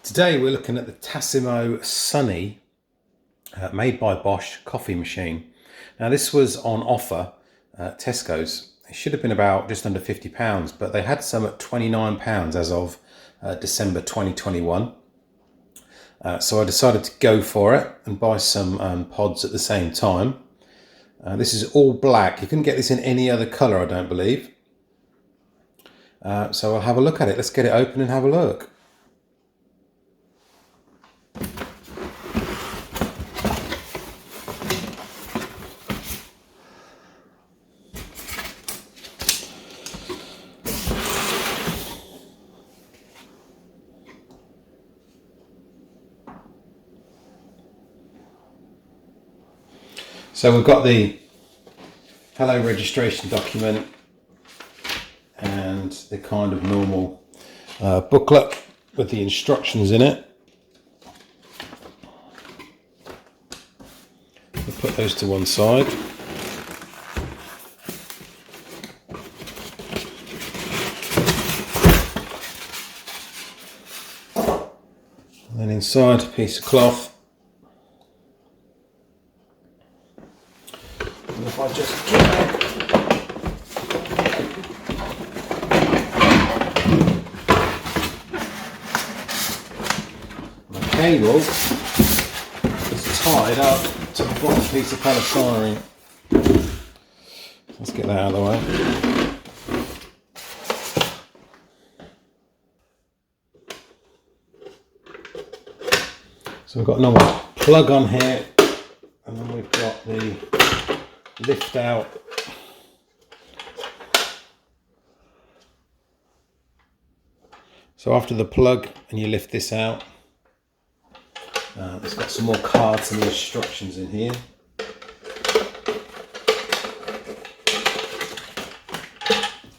Today we're looking at the Tassimo Suny made by Bosch coffee machine. Now this was on offer at Tesco's. It should have been about just under £50, but they had some at £29 as of December 2021. So I decided to go for it and buy some pods at the same time. This is all black. You couldn't get this in any other colour, I don't believe. So I'll have a look at it. Let's get it open and have a look. So we've got the hello registration document and the kind of normal booklet with the instructions in it. We'll put those to one side. And then inside a piece of cloth. And if I just get the cable is tied up to the bottom piece of polystyrene. Let's get that out of the way. So we've got a normal plug on here, and then we've got the lift out. So after the plug and you lift this out, it's got some more cards and instructions in here.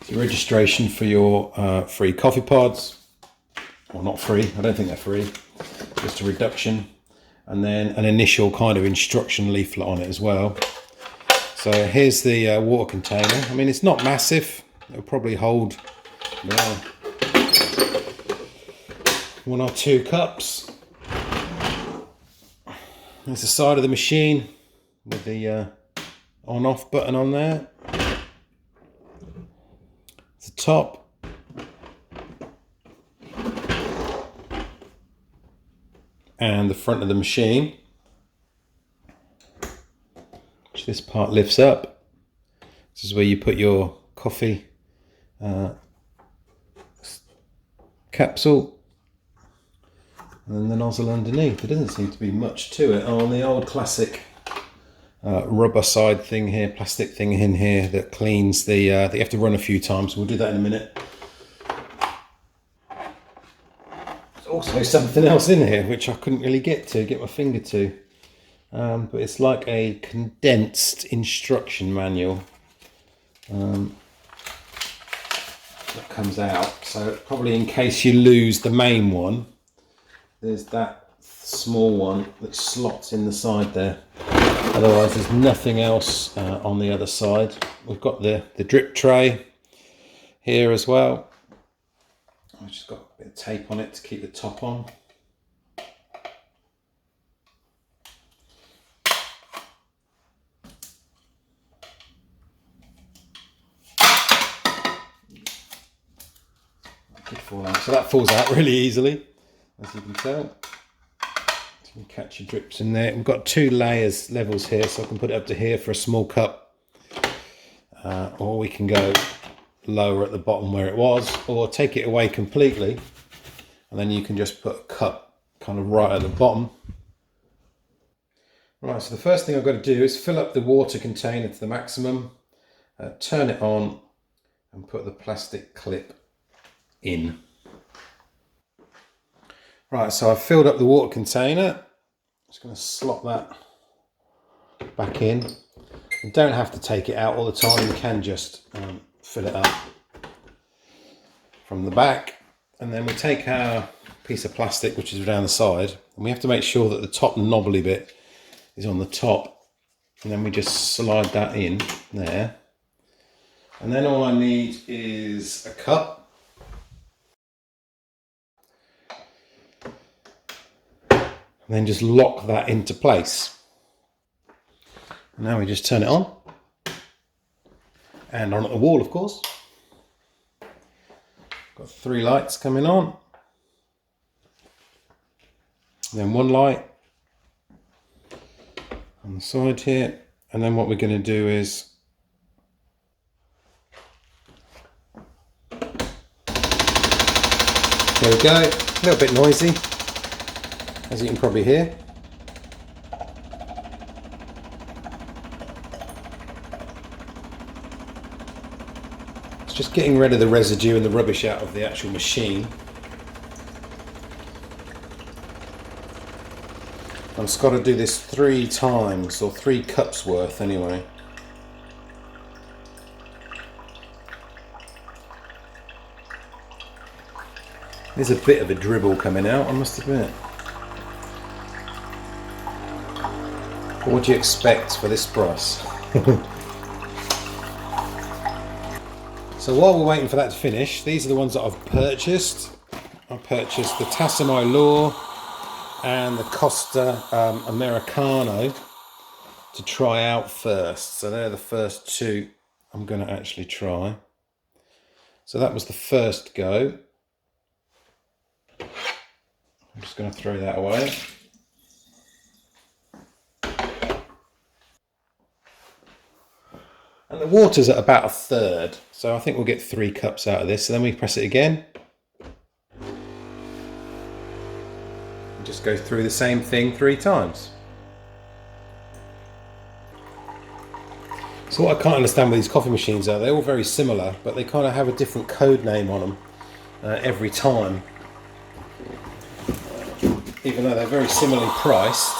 It's the registration for your free coffee pods. Well, not free, I don't think they're free, just a reduction. And then an initial kind of instruction leaflet on it as well. So here's the water container. I mean, it's not massive. It'll probably hold, well, 1 or 2 cups. There's the side of the machine with the on-off button on there. The top. And the front of the machine. Which this part lifts up. This is where you put your coffee capsule. And then the nozzle underneath. There doesn't seem to be much to it. On the old classic rubber side thing here, plastic thing in here that cleans the, that you have to run a few times. We'll do that in a minute. There's also something else in here which I couldn't really get my finger to. But it's like a condensed instruction manual that comes out. So probably in case you lose the main one, there's that small one that slots in the side there. Otherwise there's nothing else on the other side. We've got the drip tray here as well. I've just got a bit of tape on it to keep the top on. So that falls out really easily, as you can tell. So you can catch your drips in there. We've got 2 levels here, so I can put it up to here for a small cup. Or we can go lower at the bottom where it was, or take it away completely. And then you can just put a cup kind of right at the bottom. Right, so the first thing I've got to do is fill up the water container to the maximum, turn it on, and put the plastic clip in. Right, so I've filled up the water container. Just going to slot that back in. You don't have to take it out all the time. You can just fill it up from the back. And then we take our piece of plastic, which is down the side, and we have to make sure that the top knobbly bit is on the top. And then we just slide that in there. And then all I need is a cup. and then just lock that into place. And now we just turn it on, and on at the wall, of course. Got 3 lights coming on, and then 1 light on the side here. And then what we're going to do is there we go, a little bit noisy, as you can probably hear. It's just getting rid of the residue and the rubbish out of the actual machine. I've just got to do this 3 times, or 3 cups worth anyway. There's a bit of a dribble coming out, I must admit. But what do you expect for this price? So while we're waiting for that to finish, these are the ones that I've purchased. I purchased the Tassimo Suny and the Costa Americano to try out first. So they're the first 2 I'm going to actually try. So that was the first go. I'm just going to throw that away. And the water's at about 1/3, so I think we'll get 3 cups out of this. So then we press it again. And just go through the same thing 3 times. So what I can't understand with these coffee machines are, they're all very similar, but they kind of have a different code name on them every time. Even though they're very similarly priced,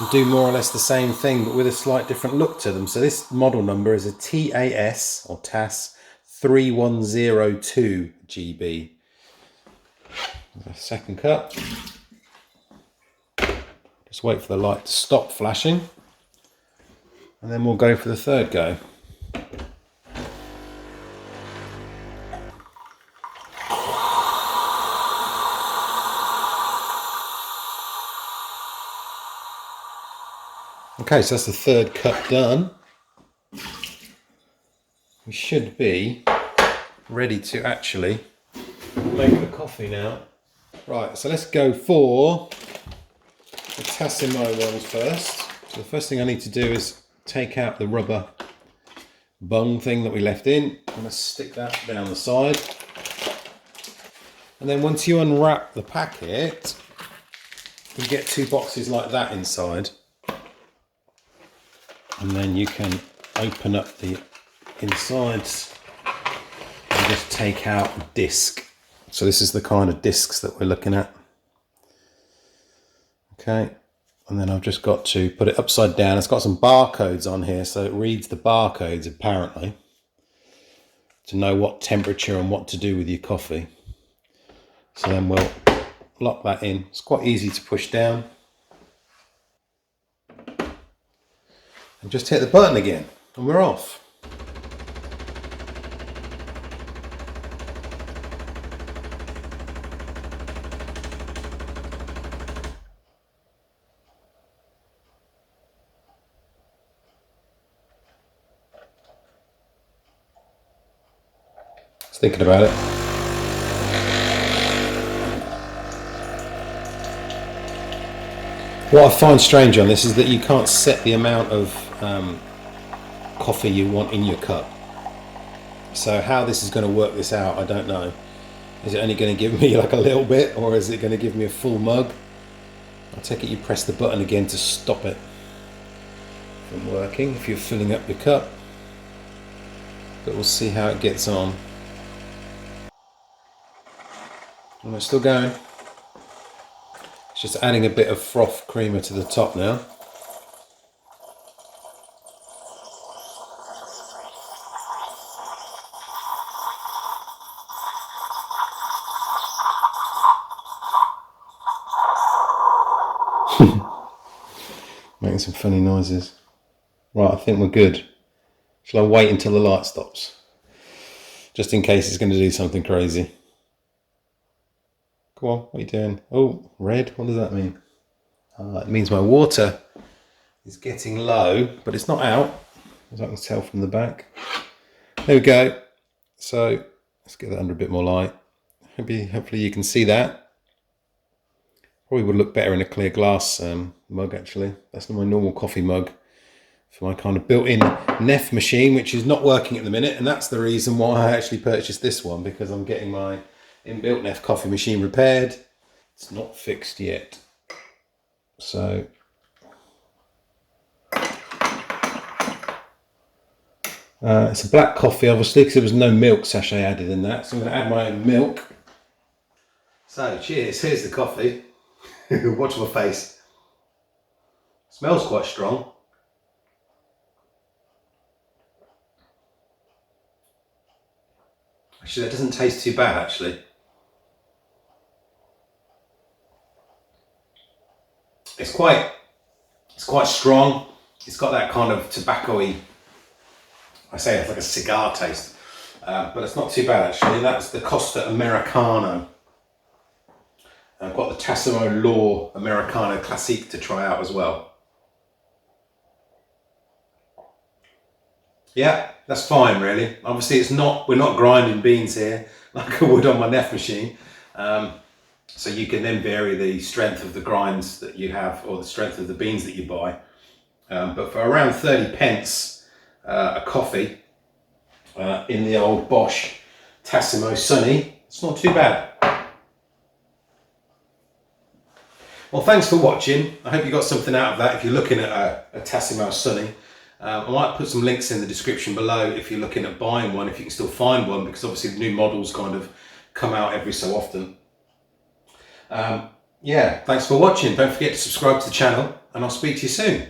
and do more or less the same thing, but with a slight different look to them. So this model number is a TAS, or TAS 3102 GB. The second cup. Just wait for the light to stop flashing, and then we'll go for the third go. Okay, so that's the third cup done. We should be ready to actually make the coffee now. Right, so let's go for the Tassimo ones first. So the first thing I need to do is take out the rubber bung thing that we left in. I'm going to stick that down the side. And then once you unwrap the packet, you get 2 boxes like that inside. And then you can open up the insides and just take out a disc. So this is the kind of discs that we're looking at. Okay, and then I've just got to put it upside down. It's got some barcodes on here, so it reads the barcodes apparently to know what temperature and what to do with your coffee. So then we'll lock that in. It's quite easy to push down. And just hit the button again, and we're off. Just thinking about it. What I find strange on this is that you can't set the amount of coffee you want in your cup. So how this is going to work this out, I don't know. Is it only going to give me like a little bit, or is it going to give me a full mug? I take it you press the button again to stop it from working if you're filling up your cup. But we'll see how it gets on. And we're still going. It's just adding a bit of froth creamer to the top now. Making some funny noises. Right, I think we're good. Shall I wait until the light stops? Just in case it's going to do something crazy. Go on, what are you doing? Oh, red, what does that mean? It means my water is getting low, but it's not out, as I can tell from the back. There we go. So let's get that under a bit more light. Hopefully you can see that. Probably would look better in a clear glass mug, actually. That's not my normal coffee mug for my kind of built-in Neff machine, which is not working at the minute. And that's the reason why I actually purchased this one, because I'm getting my inbuilt Neff coffee machine repaired. It's not fixed yet. So it's a black coffee, obviously, because there was no milk sachet added in that. So I'm going to add my own milk. So cheers, here's the coffee. Watch my face. Smells quite strong. Actually, that doesn't taste too bad, actually. It's quite strong. It's got that kind of tobacco-y, I say it's like a cigar taste, but it's not too bad, actually. That's the Costa Americano. I've got the Tassimo Law Americano Classique to try out as well. Yeah, that's fine, really. Obviously, we're not grinding beans here like I would on my Neff machine. So you can then vary the strength of the grinds that you have, or the strength of the beans that you buy. But for around 30 pence a coffee in the old Bosch Tassimo Suny, it's not too bad. Well, thanks for watching. I hope you got something out of that if you're looking at a Tassimo Suny. I might put some links in the description below if you're looking at buying one, if you can still find one, because obviously the new models kind of come out every so often. Yeah, thanks for watching. Don't forget to subscribe to the channel, and I'll speak to you soon.